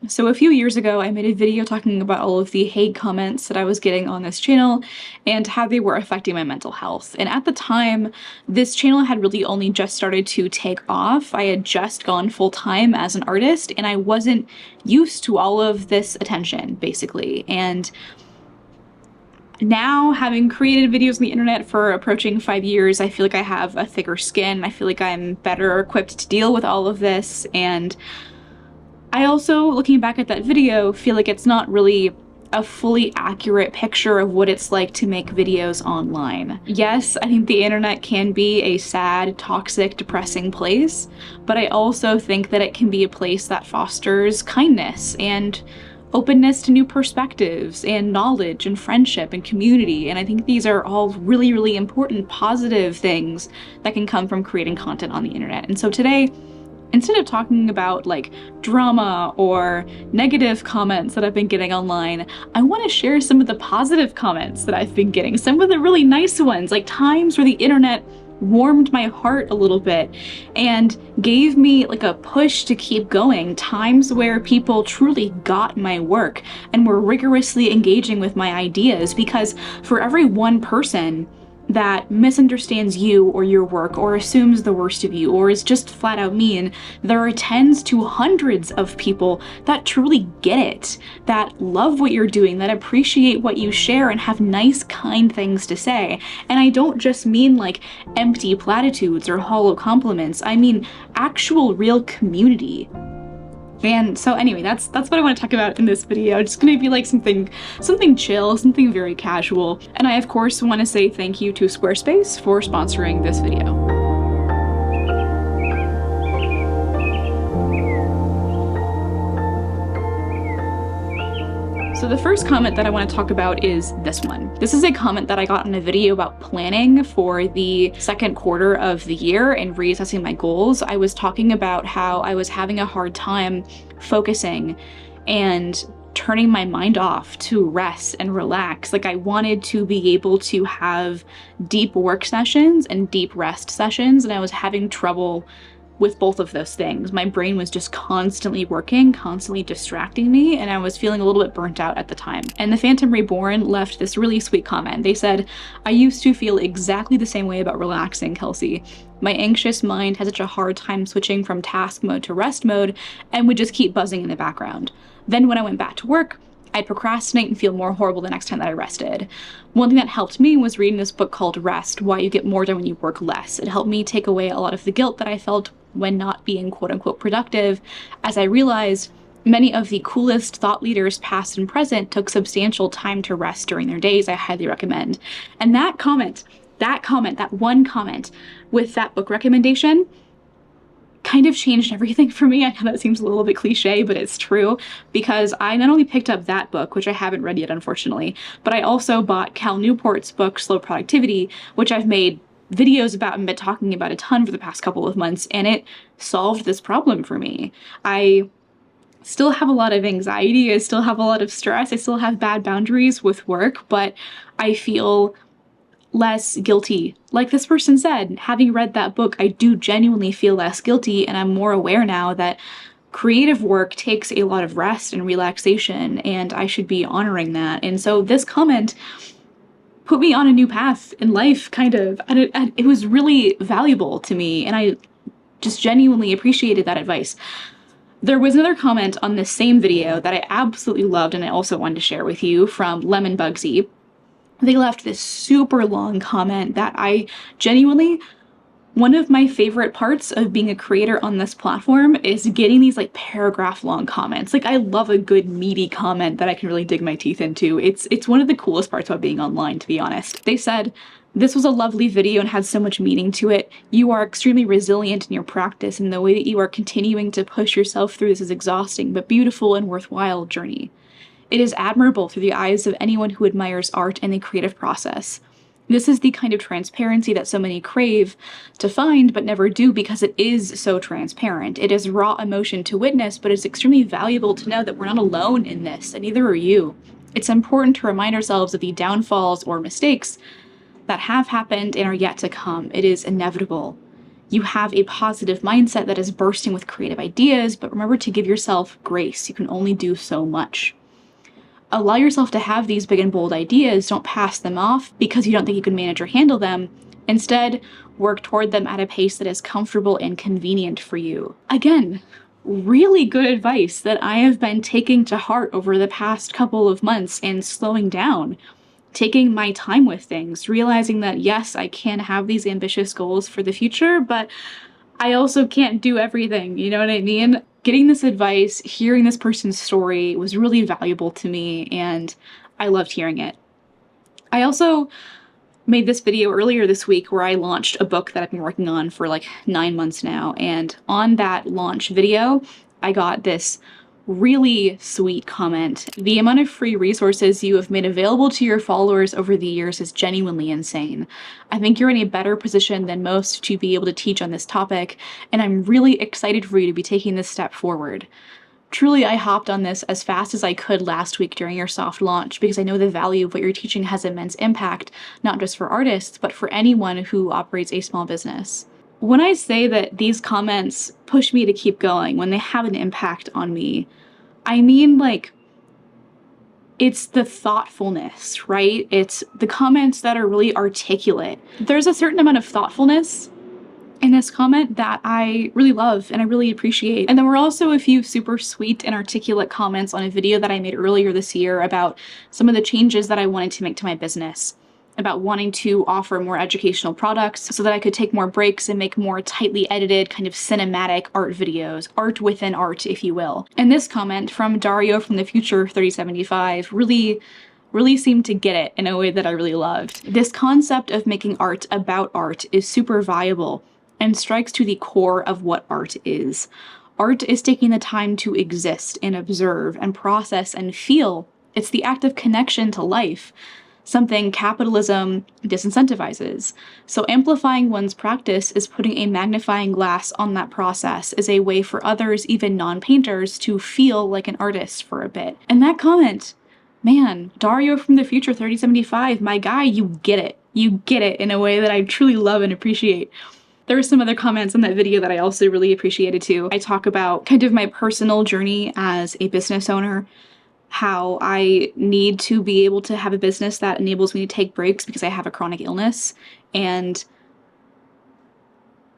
So a few years ago, I made a video talking about all of the hate comments that I was getting on this channel and how they were affecting my mental health. And at the time, this channel had really only just started to take off. I had just gone full time as an artist and I wasn't used to all of this attention, basically. And now, having created videos on the internet for approaching 5 years, I feel like I have a thicker skin. I feel like I'm better equipped to deal with all of this. And I also, looking back at that video, feel like it's not really a fully accurate picture of what it's like to make videos online. Yes, I think the internet can be a sad, toxic, depressing place, but I also think that it can be a place that fosters kindness and openness to new perspectives and knowledge and friendship and community. And I think these are all really, really important positive things that can come from creating content on the internet. And so today, instead of talking about like drama or negative comments that I've been getting online, I want to share some of the positive comments that I've been getting, some of the really nice ones, like times where the internet warmed my heart a little bit and gave me like a push to keep going, times where people truly got my work and were rigorously engaging with my ideas, because for every one person that misunderstands you or your work or assumes the worst of you or is just flat out mean, there are tens to hundreds of people that truly get it, that love what you're doing, that appreciate what you share and have nice, kind things to say. And I don't just mean like empty platitudes or hollow compliments, I mean actual real community. And so anyway, that's what I want to talk about in this video. It's going to be like something chill, something very casual. And I of course want to say thank you to Squarespace for sponsoring this video. So the first comment that I want to talk about is this one. This is a comment that I got in a video about planning for the second quarter of the year and reassessing my goals. I was talking about how I was having a hard time focusing and turning my mind off to rest and relax. Like I wanted to be able to have deep work sessions and deep rest sessions, and I was having trouble with both of those things. My brain was just constantly working, constantly distracting me, and I was feeling a little bit burnt out at the time. And the Phantom Reborn left this really sweet comment. They said, "I used to feel exactly the same way about relaxing, Kelsey. My anxious mind had such a hard time switching from task mode to rest mode and would just keep buzzing in the background. Then when I went back to work, I'd procrastinate and feel more horrible the next time that I rested. One thing that helped me was reading this book called Rest, Why You Get More Done When You Work Less. It helped me take away a lot of the guilt that I felt when not being quote-unquote productive, as I realized many of the coolest thought leaders past and present took substantial time to rest during their days. I highly recommend." And that one comment with that book recommendation kind of changed everything for me. I know that seems a little bit cliche, but it's true, because I not only picked up that book, which I haven't read yet, unfortunately, but I also bought Cal Newport's book, Slow Productivity, which I've made videos about and been talking about a ton for the past couple of months, and it solved this problem for me. I still have a lot of anxiety, I still have a lot of stress, I still have bad boundaries with work, but I feel less guilty. Like this person said, having read that book, I do genuinely feel less guilty, and I'm more aware now that creative work takes a lot of rest and relaxation, and I should be honoring that. And so this comment put me on a new path in life, kind of, and it was really valuable to me, and I just genuinely appreciated that advice. There was another comment on this same video that I absolutely loved, and I also wanted to share with you, from Lemon Bugsy. They left this super long comment that I genuinely, one of my favorite parts of being a creator on this platform is getting these like paragraph long comments. Like I love a good meaty comment that I can really dig my teeth into. It's one of the coolest parts about being online, to be honest. They said, "This was a lovely video and had so much meaning to it. You are extremely resilient in your practice, and the way that you are continuing to push yourself through this is exhausting but beautiful and worthwhile journey. It is admirable through the eyes of anyone who admires art and the creative process. This is the kind of transparency that so many crave to find but never do, because it is so transparent. It is raw emotion to witness, but it's extremely valuable to know that we're not alone in this, and neither are you. It's important to remind ourselves of the downfalls or mistakes that have happened and are yet to come. It is inevitable. you have a positive mindset that is bursting with creative ideas, but remember to give yourself grace. You can only do so much. Allow yourself to have these big and bold ideas. Don't pass them off because you don't think you can manage or handle them. Instead, work toward them at a pace that is comfortable and convenient for you. Again, really good advice that I have been taking to heart over the past couple of months and slowing down, taking my time with things, realizing that yes, I can have these ambitious goals for the future, but I also can't do everything, you know what I mean? Getting this advice, hearing this person's story was really valuable to me, and I loved hearing it. I also made this video earlier this week where I launched a book that I've been working on for like 9 months now, and on that launch video, I got this really sweet comment. The amount of free resources you have made available to your followers over the years is genuinely insane. I think you're in a better position than most to be able to teach on this topic, and I'm really excited for you to be taking this step forward. Truly, I hopped on this as fast as I could last week during your soft launch because I know the value of what you're teaching has immense impact, not just for artists, but for anyone who operates a small business. When I say that these comments push me to keep going, when they have an impact on me, I mean like, it's the thoughtfulness, right? It's the comments that are really articulate. There's a certain amount of thoughtfulness in this comment that I really love and I really appreciate. And then were also a few super sweet and articulate comments on a video that I made earlier this year about some of the changes that I wanted to make to my business, about wanting to offer more educational products so that I could take more breaks and make more tightly edited kind of cinematic art videos, art within art, if you will. And this comment from Dario from the Future 3075 really seemed to get it in a way that I really loved. This concept of making art about art is super viable and strikes to the core of what art is. Art is taking the time to exist and observe and process and feel. It's the act of connection to life, something capitalism disincentivizes. So amplifying one's practice is putting a magnifying glass on that process as a way for others, even non-painters, to feel like an artist for a bit. And that comment, man, Dario from the Future 3075, my guy, you get it. You get it in a way that I truly love and appreciate. There were some other comments in that video that I also really appreciated too. I talk about kind of my personal journey as a business owner, how I need to be able to have a business that enables me to take breaks because I have a chronic illness, and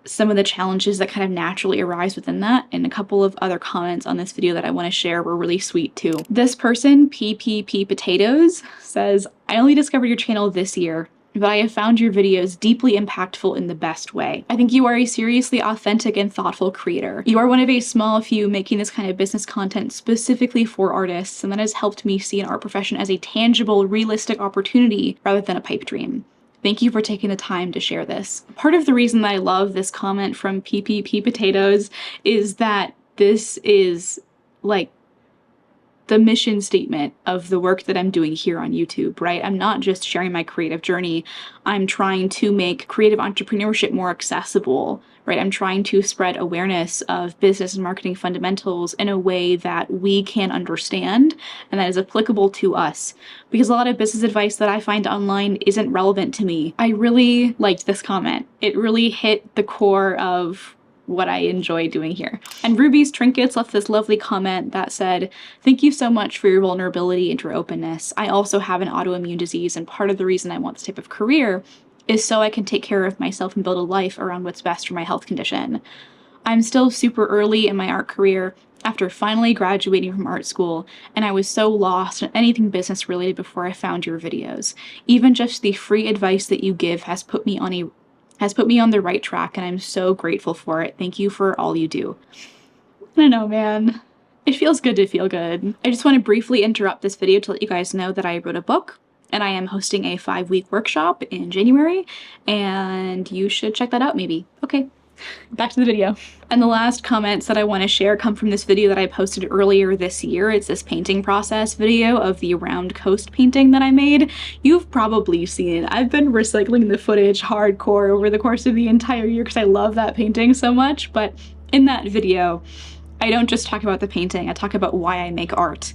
some of the challenges that kind of naturally arise within that. And a couple of other comments on this video that I want to share were really sweet too. This person, PPP Potatoes, says, I only discovered your channel this year, but I have found your videos deeply impactful in the best way. I think you are a seriously authentic and thoughtful creator. You are one of a small few making this kind of business content specifically for artists, and that has helped me see an art profession as a tangible, realistic opportunity rather than a pipe dream. Thank you for taking the time to share this. Part of the reason that I love this comment from PPP Potatoes is that this is like the mission statement of the work that I'm doing here on YouTube, right? I'm not just sharing my creative journey. I'm trying to make creative entrepreneurship more accessible, right? I'm trying to spread awareness of business and marketing fundamentals in a way that we can understand and that is applicable to us. Because a lot of business advice that I find online isn't relevant to me. I really liked this comment. It really hit the core of what I enjoy doing here. And Ruby's Trinkets left this lovely comment that said, thank you so much for your vulnerability and your openness. I also have an autoimmune disease, and part of the reason I want this type of career is so I can take care of myself and build a life around what's best for my health condition. I'm still super early in my art career after finally graduating from art school, and I was so lost in anything business related before I found your videos. Even just the free advice that you give has put me on the right track, and I'm so grateful for it. Thank you for all you do. I know, man. It feels good to feel good. I just want to briefly interrupt this video to let you guys know that I wrote a book, and I am hosting a 5-week workshop in January, and you should check that out maybe. Okay, back to the video. And the last comments that I want to share come from this video that I posted earlier this year. It's this painting process video of the round coast painting that I made. You've probably seen it. I've been recycling the footage hardcore over the course of the entire year because I love that painting so much. But in that video, I don't just talk about the painting, I talk about why I make art.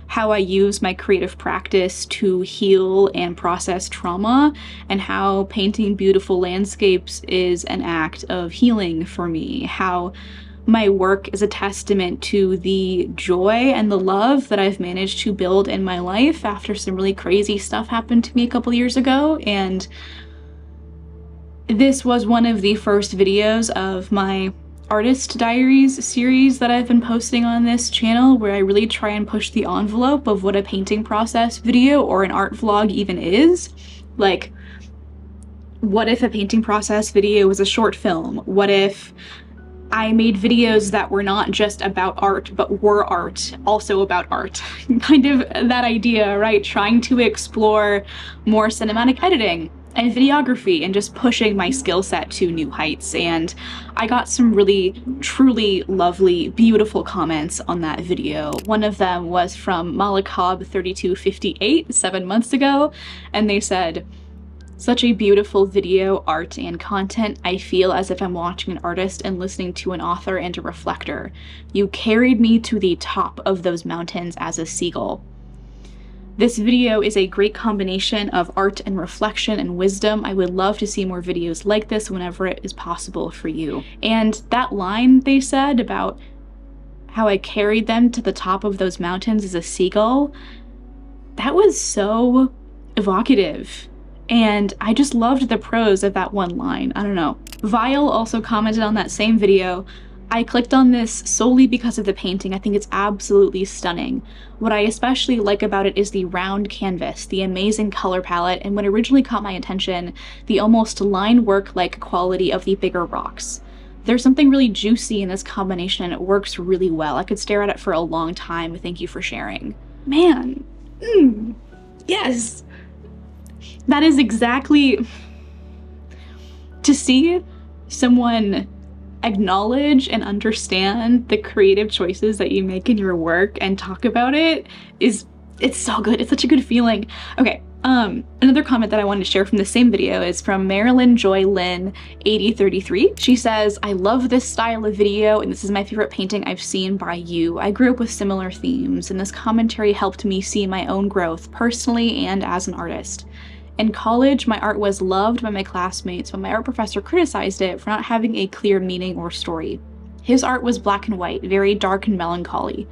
how I use my creative practice to heal and process trauma, and how painting beautiful landscapes is an act of healing for me, how my work is a testament to the joy and the love that I've managed to build in my life after some really crazy stuff happened to me a couple years ago. And this was one of the first videos of my Artist Diaries series that I've been posting on this channel, where I really try and push the envelope of what a painting process video or an art vlog even is. Like, what if a painting process video was a short film? What if I made videos that were not just about art, but were art, also about art? Kind of that idea, right? Trying to explore more cinematic editing and videography and just pushing my skill set to new heights. And I got some really, truly lovely, beautiful comments on that video. One of them was from Malakab3258 7 months ago, and they said, "Such a beautiful video, art, and content. I feel as if I'm watching an artist and listening to an author and a reflector. You carried me to the top of those mountains as a seagull." This video is a great combination of art and reflection and wisdom. I would love to see more videos like this whenever it is possible for you. And that line they said about how I carried them to the top of those mountains as a seagull, that was so evocative. And I just loved the prose of that one line. I don't know. Vile also commented on that same video, "I clicked on this solely because of the painting. I think it's absolutely stunning. What I especially like about it is the round canvas, the amazing color palette, and what originally caught my attention, the almost line work-like quality of the bigger rocks. There's something really juicy in this combination and it works really well. I could stare at it for a long time. Thank you for sharing." Man, yes. That is exactly, to see someone acknowledge and understand the creative choices that you make in your work and talk about it it's so good. It's such a good feeling. Okay, another comment that I wanted to share from the same video is from Marilyn Joy Lynn 8033. She says, "I love this style of video and this is my favorite painting I've seen by you. I grew up with similar themes and this commentary helped me see my own growth personally and as an artist. In college, my art was loved by my classmates, but my art professor criticized it for not having a clear meaning or story. His art was black and white, very dark and melancholy,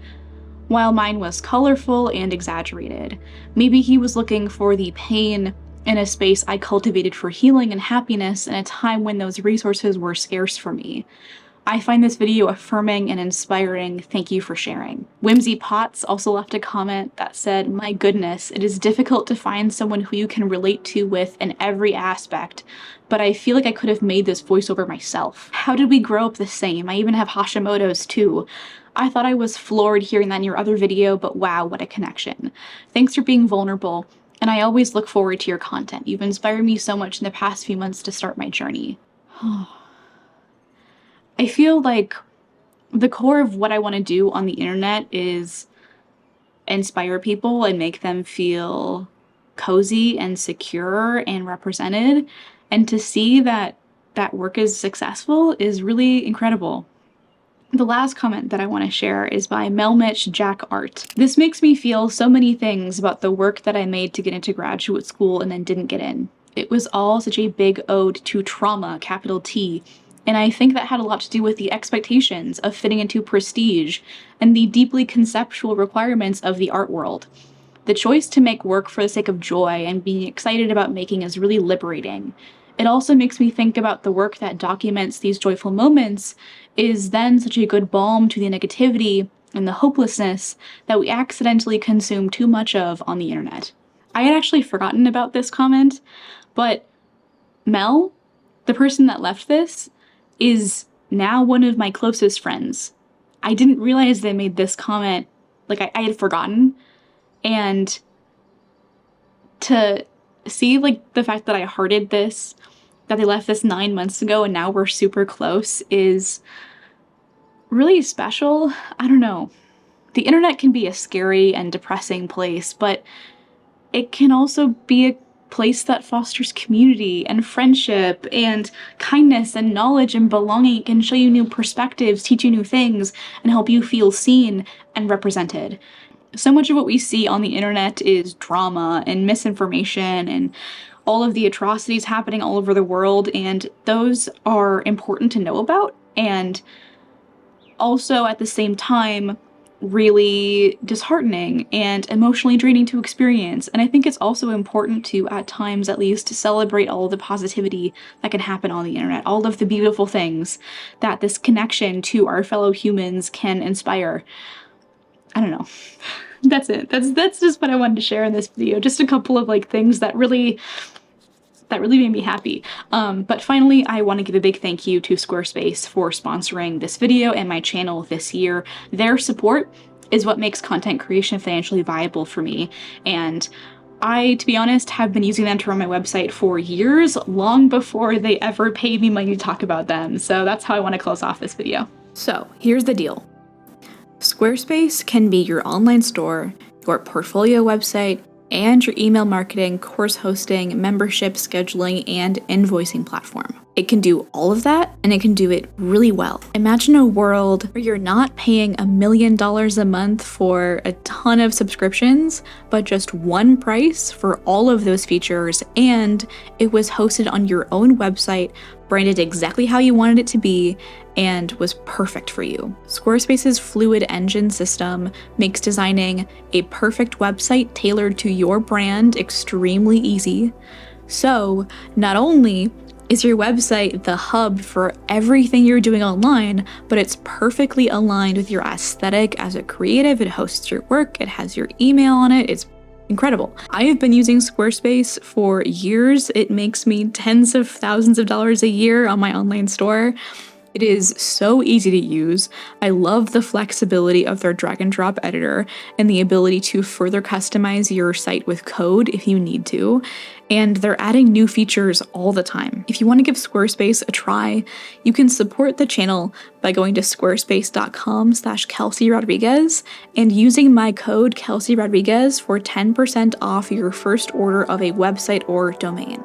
while mine was colorful and exaggerated. Maybe he was looking for the pain in a space I cultivated for healing and happiness in a time when those resources were scarce for me. I find this video affirming and inspiring. Thank you for sharing." Whimsy Potts also left a comment that said, "My goodness, it is difficult to find someone who you can relate to with in every aspect, but I feel like I could have made this voiceover myself. How did we grow up the same? I even have Hashimoto's too. I thought I was floored hearing that in your other video, but wow, what a connection. Thanks for being vulnerable, and I always look forward to your content. You've inspired me so much in the past few months to start my journey." I feel like the core of what I want to do on the internet is inspire people and make them feel cozy and secure and represented. And to see that that work is successful is really incredible. The last comment that I want to share is by Melmitch Jack Art. "This makes me feel so many things about the work that I made to get into graduate school and then didn't get in. It was all such a big ode to trauma, capital T. And I think that had a lot to do with the expectations of fitting into prestige and the deeply conceptual requirements of the art world. The choice to make work for the sake of joy and being excited about making is really liberating. It also makes me think about the work that documents these joyful moments is then such a good balm to the negativity and the hopelessness that we accidentally consume too much of on the internet." I had actually forgotten about this comment, but Mel, the person that left this, is now one of my closest friends. I didn't realize they made this comment, like I had forgotten, and to see like the fact that I hearted this, that they left this 9 months ago and now we're super close is really special. I don't know. The internet can be a scary and depressing place, but it can also be a place that fosters community and friendship and kindness and knowledge and belonging. It can show you new perspectives, teach you new things, and help you feel seen and represented. So much of what we see on the internet is drama and misinformation and all of the atrocities happening all over the world, and those are important to know about, and also at the same time really disheartening and emotionally draining to experience. And I think it's also important to, at times at least, to celebrate all of the positivity that can happen on the internet, all of the beautiful things that this connection to our fellow humans can inspire. I don't know. That's it. That's just what I wanted to share in this video. Just a couple of like things that really made me happy. But finally, I want to give a big thank you to Squarespace for sponsoring this video and my channel this year. Their support is what makes content creation financially viable for me. And I, to be honest, have been using them to run my website for years, long before they ever paid me money to talk about them. So that's how I want to close off this video. So here's the deal. Squarespace can be your online store, your portfolio website, and your email marketing, course hosting, membership scheduling, and invoicing platform. It can do all of that, and it can do it really well. Imagine a world where you're not paying $1 million a month for a ton of subscriptions, but just one price for all of those features, and it was hosted on your own website, branded exactly how you wanted it to be, and was perfect for you. Squarespace's Fluid Engine system makes designing a perfect website tailored to your brand extremely easy. So not only is your website the hub for everything you're doing online, but it's perfectly aligned with your aesthetic as a creative. It hosts your work, it has your email on it, it's incredible. I have been using Squarespace for years. It makes me tens of thousands of dollars a year on my online store. It is so easy to use. I love the flexibility of their drag and drop editor and the ability to further customize your site with code if you need to. And they're adding new features all the time. If you want to give Squarespace a try, you can support the channel by going to squarespace.com/Kelsey Rodriguez and using my code Kelsey Rodriguez for 10% off your first order of a website or domain.